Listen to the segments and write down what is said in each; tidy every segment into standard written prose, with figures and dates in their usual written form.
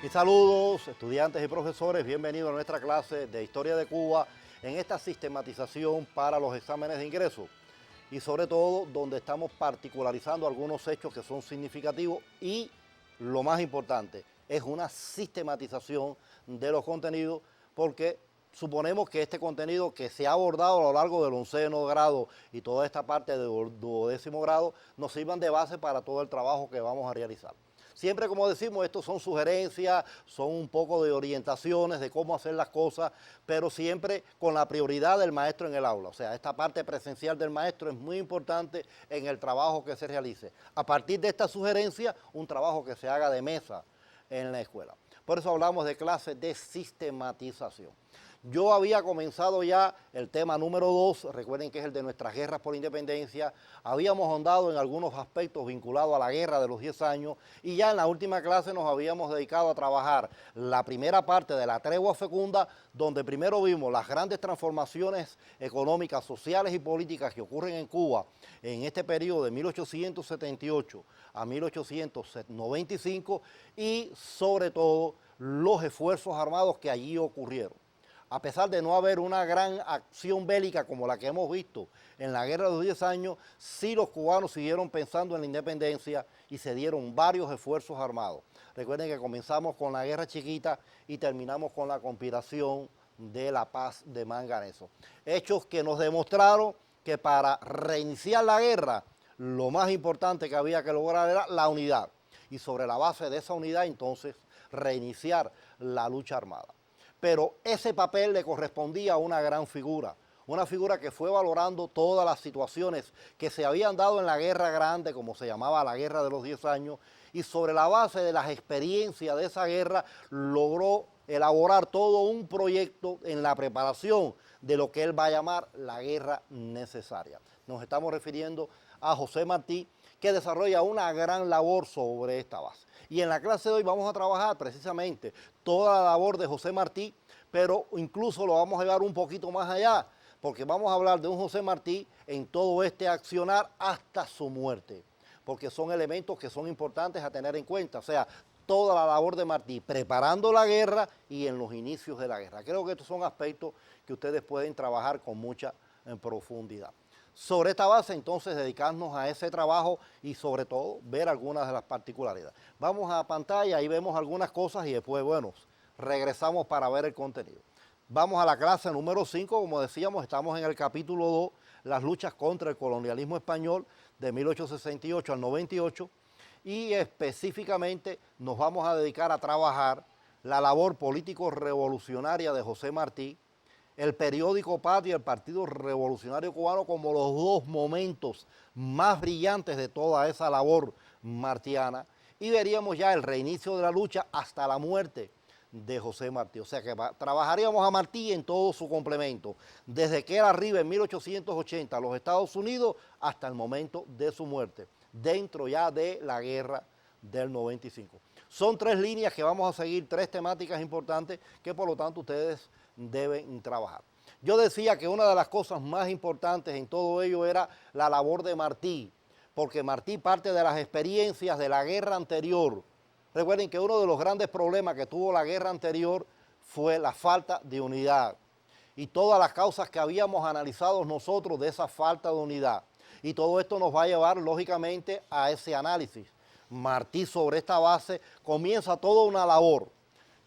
Mis saludos, estudiantes y profesores, bienvenidos a nuestra clase de Historia de Cuba en esta sistematización para los exámenes de ingreso y sobre todo donde estamos particularizando algunos hechos que son significativos y lo más importante es una sistematización de los contenidos porque suponemos que este contenido que se ha abordado a lo largo del 11º grado y toda esta parte del 12º grado nos sirvan de base para todo el trabajo que vamos a realizar. Siempre, como decimos, estos son sugerencias, son un poco de orientaciones de cómo hacer las cosas, pero siempre con la prioridad del maestro en el aula. O sea, esta parte presencial del maestro es muy importante en el trabajo que se realice. A partir de esta sugerencia, un trabajo que se haga de mesa en la escuela. Por eso hablamos de clases de sistematización. Yo había comenzado ya el tema número 2, recuerden que es el de nuestras guerras por independencia, habíamos ahondado en algunos aspectos vinculados a la guerra de los 10 años y ya en la última clase nos habíamos dedicado a trabajar la primera parte de la tregua fecunda, donde primero vimos las grandes transformaciones económicas, sociales y políticas que ocurren en Cuba en este periodo de 1878 a 1895 y sobre todo los esfuerzos armados que allí ocurrieron. A pesar de no haber una gran acción bélica como la que hemos visto en la Guerra de los 10 años, sí los cubanos siguieron pensando en la independencia y se dieron varios esfuerzos armados. Recuerden que comenzamos con la Guerra Chiquita y terminamos con la conspiración de la paz de Manganeso. Hechos que nos demostraron que para reiniciar la guerra, lo más importante que había que lograr era la unidad. Y sobre la base de esa unidad, entonces, reiniciar la lucha armada. Pero ese papel le correspondía a una gran figura, una figura que fue valorando todas las situaciones que se habían dado en la Guerra Grande, como se llamaba la Guerra de los 10 años, y sobre la base de las experiencias de esa guerra logró elaborar todo un proyecto en la preparación de lo que él va a llamar la guerra necesaria. Nos estamos refiriendo a José Martí, que desarrolla una gran labor sobre esta base. Y en la clase de hoy vamos a trabajar precisamente toda la labor de José Martí, pero incluso lo vamos a llevar un poquito más allá, porque vamos a hablar de un José Martí en todo este accionar hasta su muerte, porque son elementos que son importantes a tener en cuenta, o sea, toda la labor de Martí, preparando la guerra y en los inicios de la guerra. Creo que estos son aspectos que ustedes pueden trabajar con mucha profundidad. Sobre esta base, entonces, dedicarnos a ese trabajo y, sobre todo, ver algunas de las particularidades. Vamos a pantalla y vemos algunas cosas y después, bueno, regresamos para ver el contenido. Vamos a la clase número 5, como decíamos, estamos en el capítulo 2, las luchas contra el colonialismo español de 1868 al 98, y específicamente nos vamos a dedicar a trabajar la labor político-revolucionaria de José Martí, el periódico Patria, el Partido Revolucionario Cubano, como los dos momentos más brillantes de toda esa labor martiana, y veríamos ya el reinicio de la lucha hasta la muerte de José Martí. O sea que trabajaríamos a Martí en todo su complemento, desde que él arriba en 1880 a los Estados Unidos hasta el momento de su muerte, dentro ya de la guerra del 95. Son 3 líneas que vamos a seguir, 3 temáticas importantes que por lo tanto ustedes deben trabajar. Yo decía que una de las cosas más importantes en todo ello era la labor de Martí, porque Martí parte de las experiencias de la guerra anterior. Recuerden que uno de los grandes problemas que tuvo la guerra anterior fue la falta de unidad y todas las causas que habíamos analizado nosotros de esa falta de unidad. Y todo esto nos va a llevar lógicamente a ese análisis. Martí sobre esta base comienza toda una labor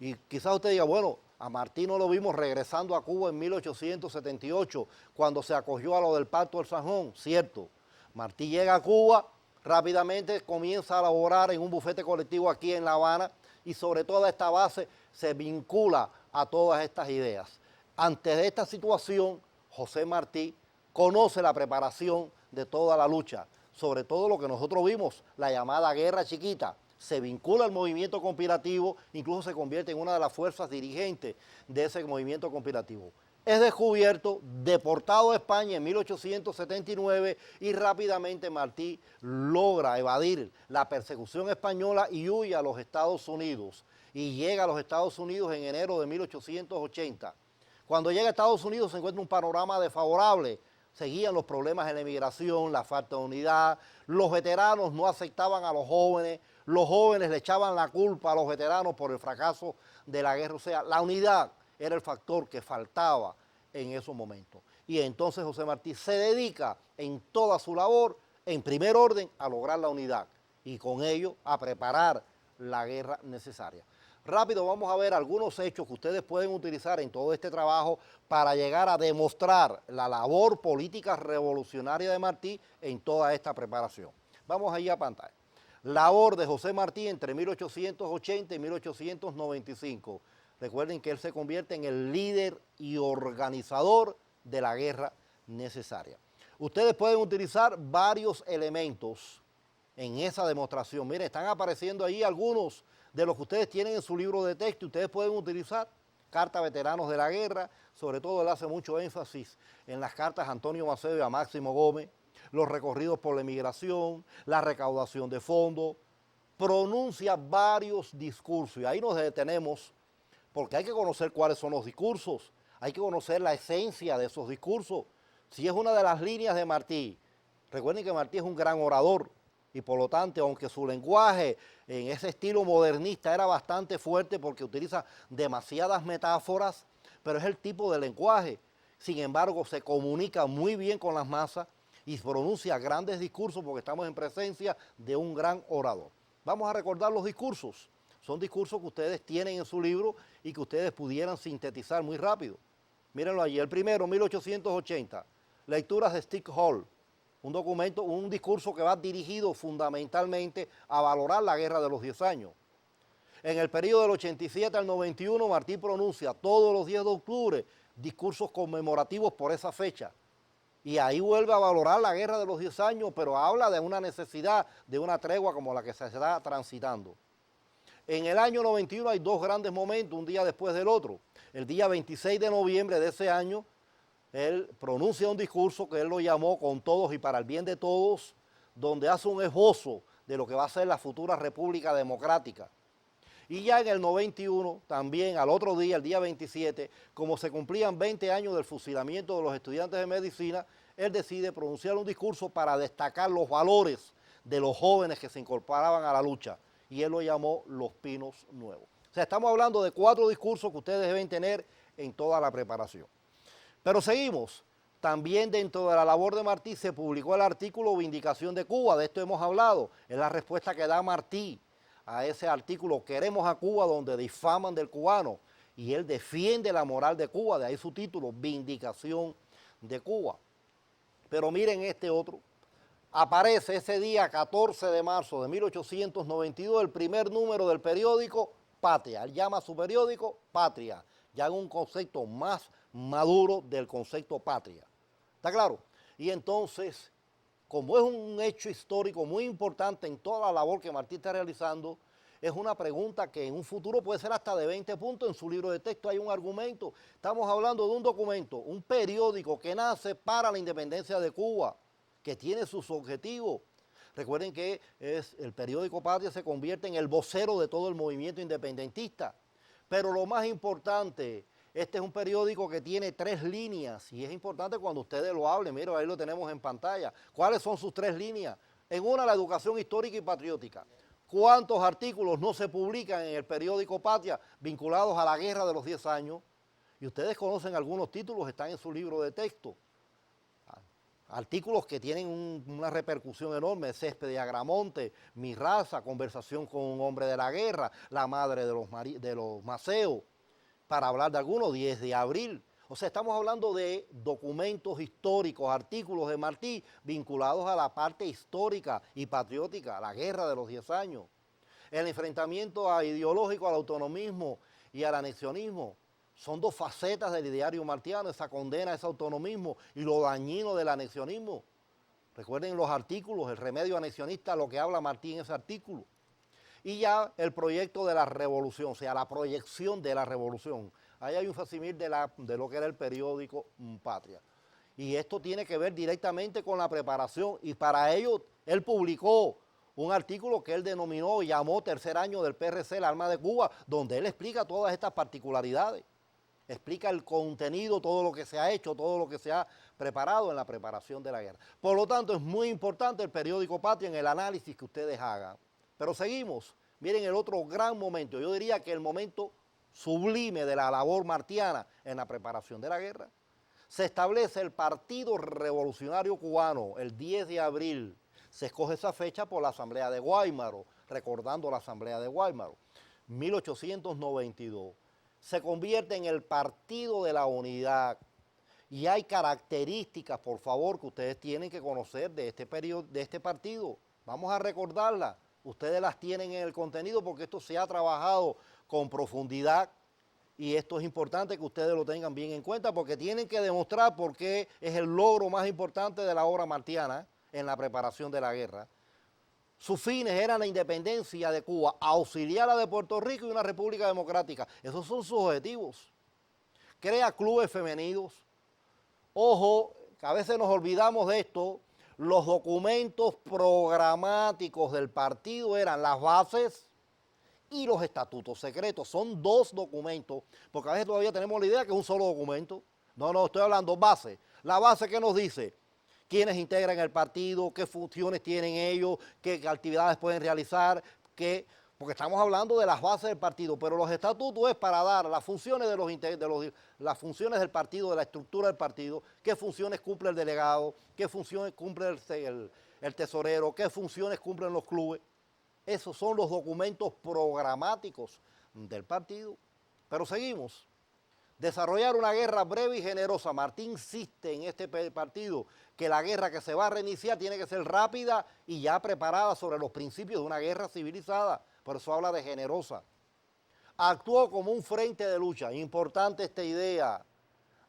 y quizás usted diga, bueno, a Martí no lo vimos regresando a Cuba en 1878, cuando se acogió a lo del Pacto del Sanjón, cierto. Martí llega a Cuba, rápidamente comienza a laborar en un bufete colectivo aquí en La Habana y sobre toda esta base se vincula a todas estas ideas. Ante esta situación, José Martí conoce la preparación de toda la lucha, sobre todo lo que nosotros vimos, la llamada Guerra Chiquita. Se vincula al movimiento conspirativo, incluso se convierte en una de las fuerzas dirigentes de ese movimiento conspirativo. Es descubierto, deportado a España en 1879 y rápidamente Martí logra evadir la persecución española y huye a los Estados Unidos. Y llega a los Estados Unidos en enero de 1880. Cuando llega a Estados Unidos se encuentra un panorama desfavorable seguían los problemas en la emigración, la falta de unidad, los veteranos no aceptaban a los jóvenes le echaban la culpa a los veteranos por el fracaso de la guerra. O sea, la unidad era el factor que faltaba en esos momentos. Y entonces José Martí se dedica en toda su labor, en primer orden, a lograr la unidad y con ello a preparar la guerra necesaria. Rápido vamos a ver algunos hechos que ustedes pueden utilizar en todo este trabajo para llegar a demostrar la labor política revolucionaria de Martí en toda esta preparación. Vamos allí a pantalla. Labor de José Martí entre 1880 y 1895. Recuerden que él se convierte en el líder y organizador de la guerra necesaria. Ustedes pueden utilizar varios elementos en esa demostración. Miren, están apareciendo ahí algunos de los que ustedes tienen en su libro de texto. Ustedes pueden utilizar cartas veteranos de la guerra, sobre todo él hace mucho énfasis en las cartas a Antonio Macedo y a Máximo Gómez, los recorridos por la emigración, la recaudación de fondos, pronuncia varios discursos y ahí nos detenemos porque hay que conocer cuáles son los discursos, hay que conocer la esencia de esos discursos. Si es una de las líneas de Martí, recuerden que Martí es un gran orador y por lo tanto, aunque su lenguaje en ese estilo modernista era bastante fuerte porque utiliza demasiadas metáforas, pero es el tipo de lenguaje. Sin embargo, se comunica muy bien con las masas y pronuncia grandes discursos porque estamos en presencia de un gran orador. Vamos a recordar los discursos. Son discursos que ustedes tienen en su libro y que ustedes pudieran sintetizar muy rápido. Mírenlo allí. El primero, 1880, lecturas de Stick Hall. Un documento, un discurso que va dirigido fundamentalmente a valorar la guerra de los 10 años. En el periodo del 87 al 91, Martí pronuncia todos los 10 de octubre discursos conmemorativos por esa fecha. Y ahí vuelve a valorar la guerra de los 10 años, pero habla de una necesidad, de una tregua como la que se está transitando. En el año 91 hay dos grandes momentos, un día después del otro. El día 26 de noviembre de ese año, él pronuncia un discurso que él lo llamó Con todos y para el bien de todos, donde hace un esbozo de lo que va a ser la futura República Democrática. Y ya en el 91, también al otro día, el día 27, como se cumplían 20 años del fusilamiento de los estudiantes de medicina, él decide pronunciar un discurso para destacar los valores de los jóvenes que se incorporaban a la lucha. Y él lo llamó Los Pinos Nuevos. O sea, estamos hablando de 4 discursos que ustedes deben tener en toda la preparación. Pero seguimos. También dentro de la labor de Martí se publicó el artículo Vindicación de Cuba. De esto hemos hablado. Es la respuesta que da Martí a ese artículo Queremos a Cuba, donde difaman del cubano. Y él defiende la moral de Cuba. De ahí su título, Vindicación de Cuba. Pero miren este otro. Aparece ese día 14 de marzo de 1892 el primer número del periódico Patria. Él llama a su periódico Patria, ya en un concepto más maduro del concepto patria. ¿Está claro? Y entonces, como es un hecho histórico muy importante en toda la labor que Martí está realizando, es una pregunta que en un futuro puede ser hasta de 20 puntos. En su libro de texto hay un argumento. Estamos hablando de un documento, un periódico que nace para la independencia de Cuba, que tiene sus objetivos. Recuerden que el periódico Patria se convierte en el vocero de todo el movimiento independentista. Pero lo más importante, este es un periódico que tiene 3 líneas y es importante cuando ustedes lo hablen. Mira, ahí lo tenemos en pantalla. ¿Cuáles son sus 3 líneas? En una, la educación histórica y patriótica. ¿Cuántos artículos no se publican en el periódico Patria vinculados a la guerra de los 10 años? Y ustedes conocen algunos títulos, están en su libro de texto. Artículos que tienen una repercusión enorme: Césped y Agramonte, Mi raza, Conversación con un hombre de la guerra, La madre de los Maceo, para hablar de algunos, 10 de abril. O sea, estamos hablando de documentos históricos, artículos de Martí vinculados a la parte histórica y patriótica, a la guerra de los 10 años. El enfrentamiento ideológico al autonomismo y al anexionismo. Son 2 facetas del ideario martiano, esa condena a ese autonomismo y lo dañino del anexionismo. Recuerden los artículos, el remedio anexionista, lo que habla Martí en ese artículo. Y ya el proyecto de la revolución, o sea, la proyección de la revolución. Ahí hay un facsimil de lo que era el periódico Patria. Y esto tiene que ver directamente con la preparación, y para ello él publicó un artículo que él denominó y llamó Tercer Año del PRC, el Alma de Cuba, donde él explica todas estas particularidades. explica el contenido, todo lo que se ha hecho, todo lo que se ha preparado en la preparación de la guerra. Por lo tanto, es muy importante el periódico Patria en el análisis que ustedes hagan. Pero seguimos, miren el otro gran momento, yo diría que el momento sublime de la labor martiana en la preparación de la guerra. Se establece el Partido Revolucionario Cubano el 10 de abril. Se escoge esa fecha por la Asamblea de Guaymaro, recordando la Asamblea de Guaymaro, 1892. Se convierte en el Partido de la Unidad. Y hay características, por favor, que ustedes tienen que conocer de este periodo, de este partido. Vamos a recordarlas. Ustedes las tienen en el contenido porque esto se ha trabajado con profundidad y esto es importante que ustedes lo tengan bien en cuenta porque tienen que demostrar por qué es el logro más importante de la obra martiana en la preparación de la guerra. Sus fines eran la independencia de Cuba, auxiliar a de Puerto Rico y una república democrática. Esos son sus objetivos. Crea clubes femeninos. Ojo, que a veces nos olvidamos de esto. Los documentos programáticos del partido eran las bases y los estatutos secretos. Son dos documentos, porque a veces todavía tenemos la idea que es un solo documento. No, estoy hablando base. La base que nos dice quiénes integran el partido, qué funciones tienen ellos, qué actividades pueden realizar, porque estamos hablando de las bases del partido, pero los estatutos es para dar las funciones las funciones del partido, de la estructura del partido, qué funciones cumple el delegado, qué funciones cumple el tesorero, qué funciones cumplen los clubes. Esos son los documentos programáticos del partido. Pero seguimos. Desarrollar una guerra breve y generosa. Martí insiste en este partido que la guerra que se va a reiniciar tiene que ser rápida y ya preparada sobre los principios de una guerra civilizada. Por eso habla de generosa. Actuó como un frente de lucha. Importante esta idea.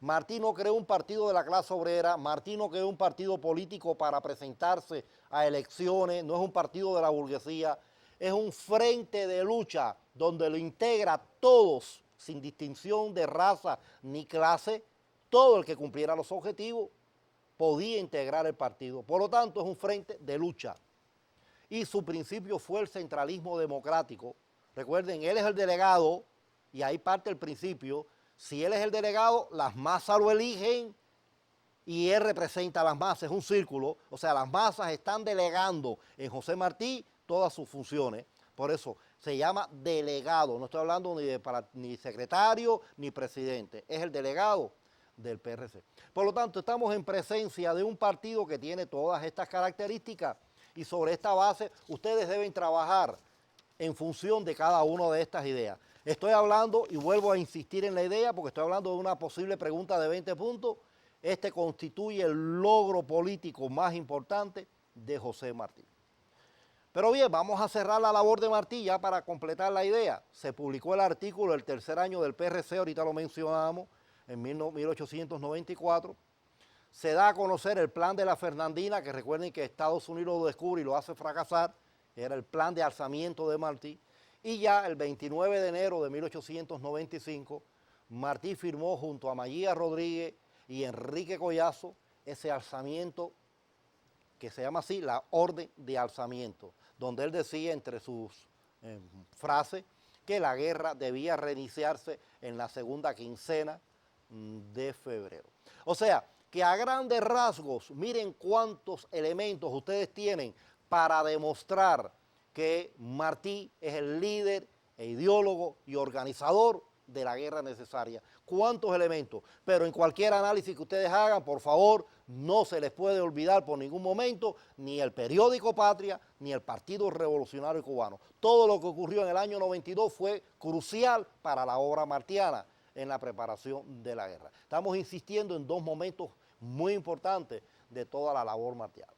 Martí no creó un partido de la clase obrera, Martí no creó un partido político para presentarse a elecciones, no es un partido de la burguesía, es un frente de lucha donde lo integra todos, sin distinción de raza ni clase, todo el que cumpliera los objetivos podía integrar el partido. Por lo tanto, es un frente de lucha. Y su principio fue el centralismo democrático. Recuerden, él es el delegado, y ahí parte el principio. Si él es el delegado, las masas lo eligen y él representa a las masas, es un círculo. O sea, las masas están delegando en José Martí todas sus funciones. Por eso se llama delegado. No estoy hablando ni secretario ni presidente. Es el delegado del PRC. Por lo tanto, estamos en presencia de un partido que tiene todas estas características y sobre esta base ustedes deben trabajar en función de cada una de estas ideas. Estoy hablando, y vuelvo a insistir en la idea, porque estoy hablando de una posible pregunta de 20 puntos. Este constituye el logro político más importante de José Martí. Pero bien, vamos a cerrar la labor de Martí ya para completar la idea. Se publicó el artículo del tercer año del PRC, ahorita lo mencionamos, en 1894. Se da a conocer el plan de la Fernandina, que recuerden que Estados Unidos lo descubre y lo hace fracasar. Era el plan de alzamiento de Martí. Y ya el 29 de enero de 1895, Martí firmó junto a María Rodríguez y Enrique Collazo ese alzamiento que se llama así, la Orden de Alzamiento, donde él decía entre sus frases que la guerra debía reiniciarse en la segunda quincena de febrero. O sea, que a grandes rasgos, miren cuántos elementos ustedes tienen para demostrar que Martí es el líder, ideólogo y organizador de la guerra necesaria. ¿Cuántos elementos? Pero en cualquier análisis que ustedes hagan, por favor, no se les puede olvidar por ningún momento ni el periódico Patria, ni el Partido Revolucionario Cubano. Todo lo que ocurrió en el año 92 fue crucial para la obra martiana en la preparación de la guerra. Estamos insistiendo en dos momentos muy importantes de toda la labor martiana.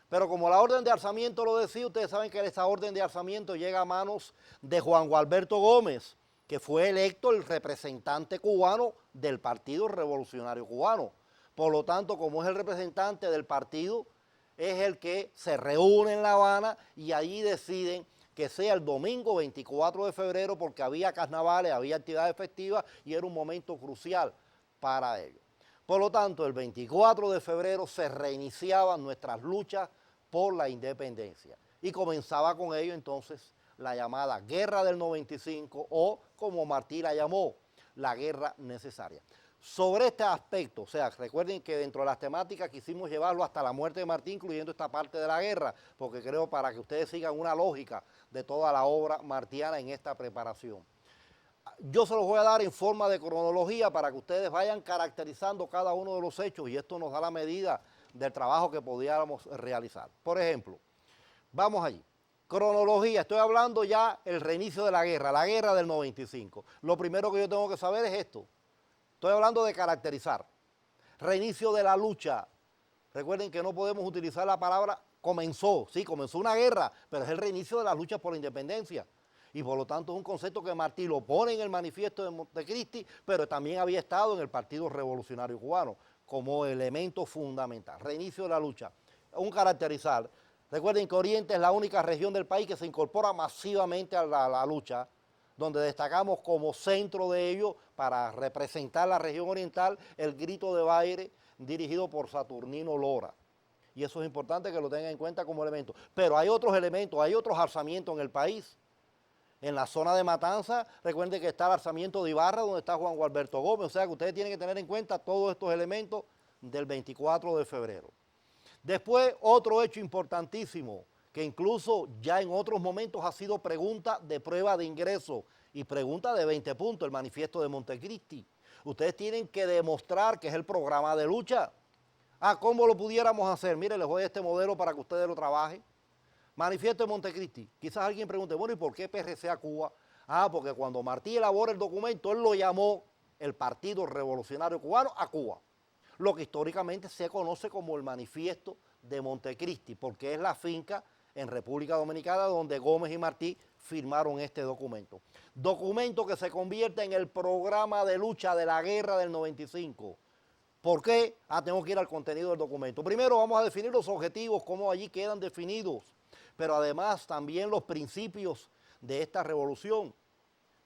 Pero como la orden de alzamiento lo decía, ustedes saben que esa orden de alzamiento llega a manos de Juan Gualberto Gómez, que fue electo el representante cubano del Partido Revolucionario Cubano. Por lo tanto, como es el representante del partido, es el que se reúne en La Habana y allí deciden que sea el domingo 24 de febrero porque había carnavales, había actividades festivas y era un momento crucial para ellos. Por lo tanto, el 24 de febrero se reiniciaban nuestras luchas por la independencia y comenzaba con ello entonces la llamada Guerra del 95 o como Martí la llamó, la guerra necesaria. Sobre este aspecto, o sea, recuerden que dentro de las temáticas quisimos llevarlo hasta la muerte de Martí, incluyendo esta parte de la guerra, porque creo para que ustedes sigan una lógica de toda la obra martiana en esta preparación. Yo se los voy a dar en forma de cronología para que ustedes vayan caracterizando cada uno de los hechos y esto nos da la medida del trabajo que podíamos realizar. Por ejemplo, vamos allí. Cronología, estoy hablando ya el reinicio de la guerra del 95. Lo primero que yo tengo que saber es esto. Estoy hablando de caracterizar. Reinicio de la lucha. Recuerden que no podemos utilizar la palabra comenzó. Sí, comenzó una guerra, pero es el reinicio de las luchas por la independencia. Y por lo tanto es un concepto que Martí lo pone en el manifiesto de Montecristi, pero también había estado en el Partido Revolucionario Cubano como elemento fundamental. Reinicio de la lucha. Un caracterizar. Recuerden que Oriente es la única región del país que se incorpora masivamente a la lucha, donde destacamos como centro de ello, para representar la región oriental, el Grito de Baile, dirigido por Saturnino Lora. Y eso es importante que lo tengan en cuenta como elemento. Pero hay otros elementos, hay otros alzamientos en el país. En la zona de Matanza, recuerden que está el alzamiento de Ibarra, donde está Juan Gualberto Gómez. O sea que ustedes tienen que tener en cuenta todos estos elementos del 24 de febrero. Después, otro hecho importantísimo, que incluso ya en otros momentos ha sido pregunta de prueba de ingreso y pregunta de 20 puntos, el manifiesto de Montecristi. Ustedes tienen que demostrar que es el programa de lucha. ¿Cómo lo pudiéramos hacer? Mire, les doy este modelo para que ustedes lo trabajen. Manifiesto de Montecristi. Quizás alguien pregunte, bueno, ¿y por qué PRC Cuba? Porque cuando Martí elabora el documento, él lo llamó el Partido Revolucionario Cubano a Cuba. Lo que históricamente se conoce como el Manifiesto de Montecristi, porque es la finca en República Dominicana donde Gómez y Martí firmaron este documento. Documento que se convierte en el programa de lucha de la guerra del 95. ¿Por qué? Tengo que ir al contenido del documento. Primero vamos a definir los objetivos, cómo allí quedan definidos, pero además también los principios de esta revolución.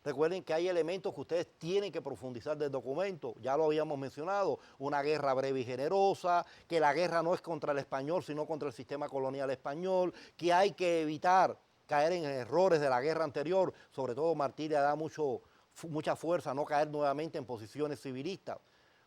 Recuerden que hay elementos que ustedes tienen que profundizar del documento, ya lo habíamos mencionado, una guerra breve y generosa, que la guerra no es contra el español, sino contra el sistema colonial español, que hay que evitar caer en errores de la guerra anterior, sobre todo Martí le da mucha fuerza a no caer nuevamente en posiciones civilistas.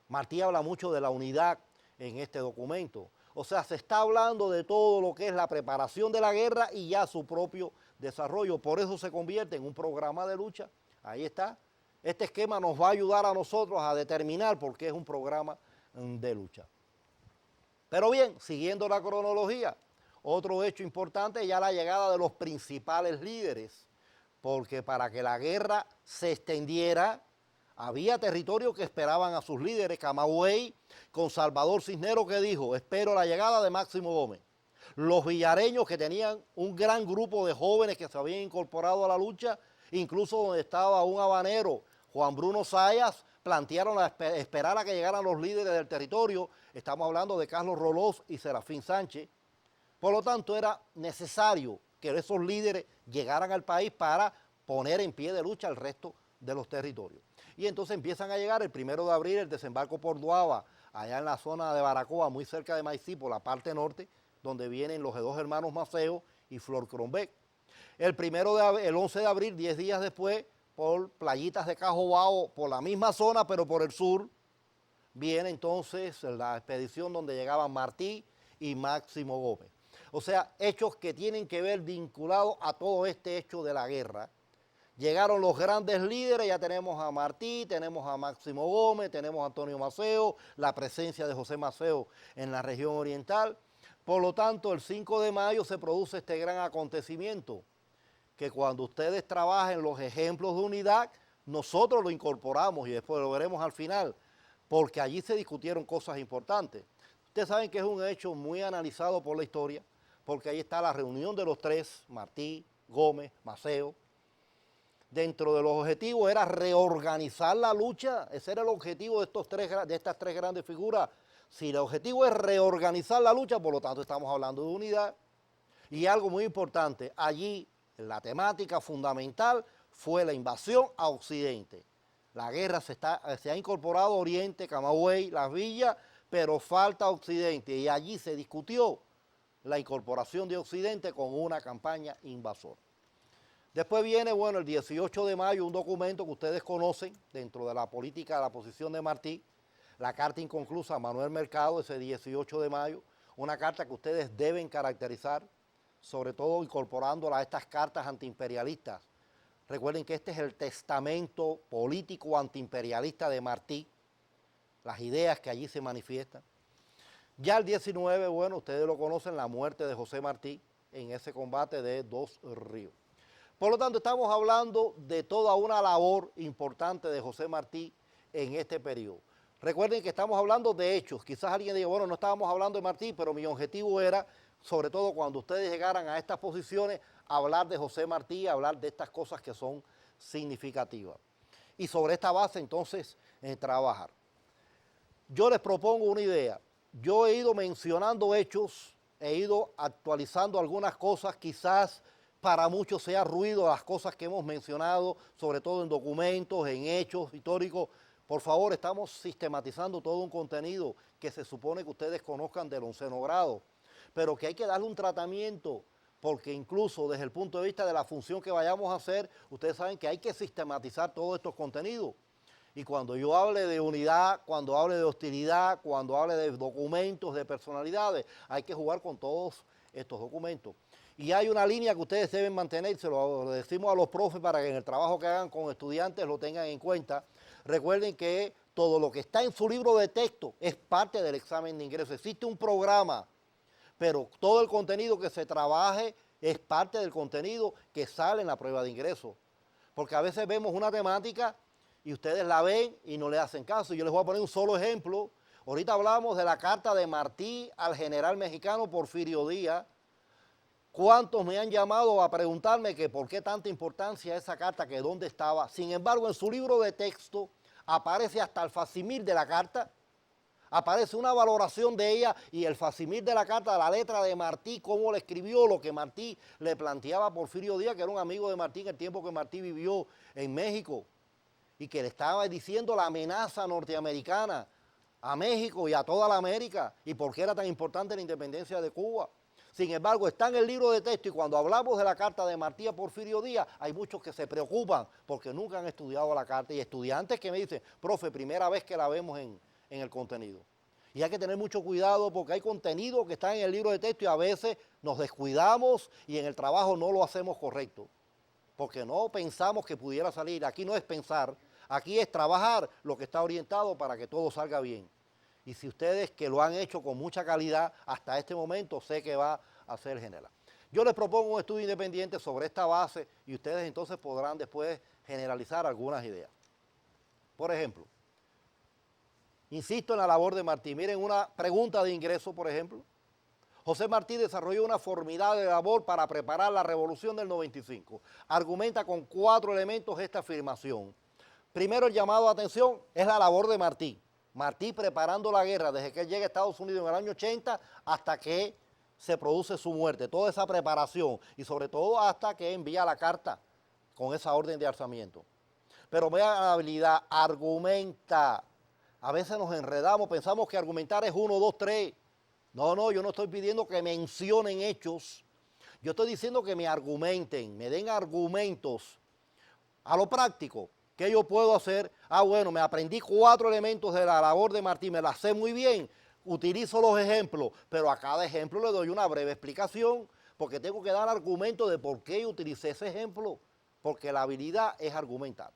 Martí habla mucho de la unidad en este documento. O sea, se está hablando de todo lo que es la preparación de la guerra y ya su propio desarrollo. Por eso se convierte en un programa de lucha. Ahí está. Este esquema nos va a ayudar a nosotros a determinar por qué es un programa de lucha. Pero bien, siguiendo la cronología, otro hecho importante es ya la llegada de los principales líderes, porque para que la guerra se extendiera, había territorios que esperaban a sus líderes. Camagüey, con Salvador Cisneros, que dijo, espero la llegada de Máximo Gómez. Los villareños, que tenían un gran grupo de jóvenes que se habían incorporado a la lucha, incluso donde estaba un habanero, Juan Bruno Zayas, plantearon esperar a que llegaran los líderes del territorio. Estamos hablando de Carlos Rolós y Serafín Sánchez. Por lo tanto, era necesario que esos líderes llegaran al país para poner en pie de lucha el resto de los territorios. Y entonces empiezan a llegar el 1 de abril el desembarco por Duaba, allá en la zona de Baracoa, muy cerca de Maicí, por la parte norte, donde vienen los dos hermanos Maceo y Flor Crombé. El 11 de abril, 10 días después, por Playitas de Cajobao, por la misma zona, pero por el sur, viene entonces la expedición donde llegaban Martí y Máximo Gómez. O sea, hechos que tienen que ver vinculados a todo este hecho de la guerra. Llegaron los grandes líderes, ya tenemos a Martí, tenemos a Máximo Gómez, tenemos a Antonio Maceo, la presencia de José Maceo en la región oriental. Por lo tanto, el 5 de mayo se produce este gran acontecimiento, que cuando ustedes trabajen los ejemplos de unidad, nosotros lo incorporamos y después lo veremos al final, porque allí se discutieron cosas importantes. Ustedes saben que es un hecho muy analizado por la historia, porque ahí está la reunión de los tres, Martí, Gómez, Maceo. Dentro de los objetivos era reorganizar la lucha, ese era el objetivo de estas tres grandes figuras. Si el objetivo es reorganizar la lucha, por lo tanto estamos hablando de unidad. Y algo muy importante, allí la temática fundamental fue la invasión a Occidente. La guerra se ha incorporado a Oriente, Camagüey, Las Villas, pero falta Occidente. Y allí se discutió la incorporación de Occidente con una campaña invasora. Después viene, bueno, el 18 de mayo, un documento que ustedes conocen dentro de la política de la posición de Martí, la carta inconclusa a Manuel Mercado, ese 18 de mayo, una carta que ustedes deben caracterizar, sobre todo incorporándola a estas cartas antiimperialistas. Recuerden que este es el testamento político antiimperialista de Martí, las ideas que allí se manifiestan. Ya el 19, bueno, ustedes lo conocen, la muerte de José Martí en ese combate de Dos Ríos. Por lo tanto, estamos hablando de toda una labor importante de José Martí en este periodo. Recuerden que estamos hablando de hechos. Quizás alguien diga, bueno, no estábamos hablando de Martí, pero mi objetivo era, sobre todo cuando ustedes llegaran a estas posiciones, hablar de José Martí, hablar de estas cosas que son significativas. Y sobre esta base, entonces, trabajar. Yo les propongo una idea. Yo he ido mencionando hechos, he ido actualizando algunas cosas, quizás para muchos sea ruido las cosas que hemos mencionado, sobre todo en documentos, en hechos históricos. Por favor, estamos sistematizando todo un contenido que se supone que ustedes conozcan del 11º grado, pero que hay que darle un tratamiento, porque incluso desde el punto de vista de la función que vayamos a hacer, ustedes saben que hay que sistematizar todos estos contenidos. Y cuando yo hable de unidad, cuando hable de hostilidad, cuando hable de documentos, de personalidades, hay que jugar con todos estos documentos. Y hay una línea que ustedes deben mantener, se lo decimos a los profes para que en el trabajo que hagan con estudiantes lo tengan en cuenta. Recuerden que todo lo que está en su libro de texto es parte del examen de ingreso. Existe un programa, pero todo el contenido que se trabaje es parte del contenido que sale en la prueba de ingreso. Porque a veces vemos una temática y ustedes la ven y no le hacen caso. Yo les voy a poner un solo ejemplo. Ahorita hablamos de la carta de Martí al general mexicano Porfirio Díaz. ¿Cuántos me han llamado a preguntarme que por qué tanta importancia esa carta, que dónde estaba? Sin embargo, en su libro de texto aparece hasta el facsimil de la carta, aparece una valoración de ella y el facsimil de la carta, la letra de Martí, cómo le escribió, lo que Martí le planteaba a Porfirio Díaz, que era un amigo de Martí en el tiempo que Martí vivió en México, y que le estaba diciendo la amenaza norteamericana a México y a toda la América, y por qué era tan importante la independencia de Cuba. Sin embargo, está en el libro de texto y cuando hablamos de la carta de Martí a Porfirio Díaz, hay muchos que se preocupan porque nunca han estudiado la carta y estudiantes que me dicen, profe, primera vez que la vemos en el contenido. Y hay que tener mucho cuidado porque hay contenido que está en el libro de texto y a veces nos descuidamos y en el trabajo no lo hacemos correcto porque no pensamos que pudiera salir. Aquí no es pensar, aquí es trabajar lo que está orientado para que todo salga bien. Y si ustedes que lo han hecho con mucha calidad hasta este momento, sé que va a ser general. Yo les propongo un estudio independiente sobre esta base y ustedes entonces podrán después generalizar algunas ideas. Por ejemplo, insisto en la labor de Martí. Miren una pregunta de ingreso, por ejemplo. José Martí desarrolló una formidable labor para preparar la revolución del 95. Argumenta con 4 elementos esta afirmación. Primero, el llamado a atención es la labor de Martí. Martí preparando la guerra desde que él llega a Estados Unidos en el año 80 hasta que se produce su muerte. Toda esa preparación y sobre todo hasta que envía la carta con esa orden de alzamiento. Pero vean la habilidad, argumenta. A veces nos enredamos, pensamos que argumentar es 1, 2, 3. No, yo no estoy pidiendo que mencionen hechos. Yo estoy diciendo que me argumenten, me den argumentos a lo práctico. ¿Qué yo puedo hacer? Bueno, me aprendí 4 elementos de la labor de Martí, me las sé muy bien, utilizo los ejemplos, pero a cada ejemplo le doy una breve explicación, porque tengo que dar argumentos de por qué utilicé ese ejemplo, porque la habilidad es argumentar.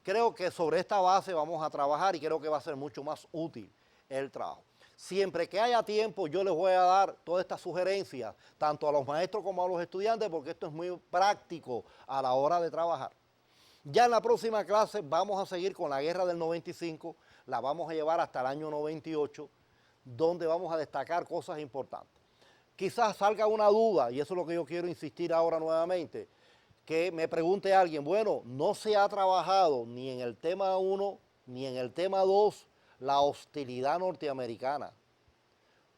Creo que sobre esta base vamos a trabajar y creo que va a ser mucho más útil el trabajo. Siempre que haya tiempo, yo les voy a dar todas estas sugerencias, tanto a los maestros como a los estudiantes, porque esto es muy práctico a la hora de trabajar. Ya en la próxima clase vamos a seguir con la guerra del 95, la vamos a llevar hasta el año 98, donde vamos a destacar cosas importantes. Quizás salga una duda, y eso es lo que yo quiero insistir ahora nuevamente, que me pregunte alguien, bueno, no se ha trabajado ni en el tema 1 ni en el tema 2 la hostilidad norteamericana.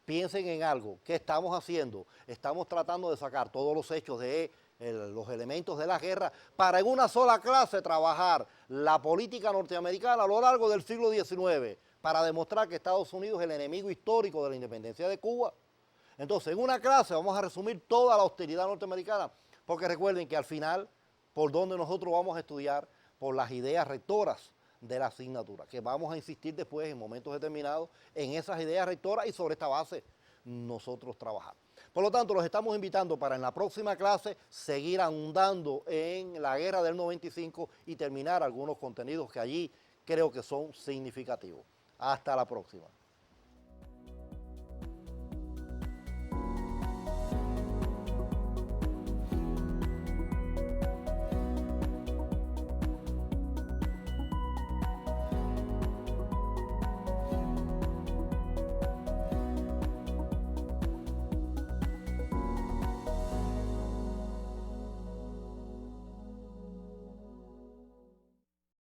Piensen en algo, ¿qué estamos haciendo? Estamos tratando de sacar todos los hechos de los elementos de la guerra para en una sola clase trabajar la política norteamericana a lo largo del siglo XIX para demostrar que Estados Unidos es el enemigo histórico de la independencia de Cuba. Entonces, en una clase vamos a resumir toda la hostilidad norteamericana, porque recuerden que al final por donde nosotros vamos a estudiar por las ideas rectoras de la asignatura, que vamos a insistir después en momentos determinados en esas ideas rectoras y sobre esta base nosotros trabajar. Por lo tanto, los estamos invitando para en la próxima clase seguir ahondando en la guerra del 95 y terminar algunos contenidos que allí creo que son significativos. Hasta la próxima.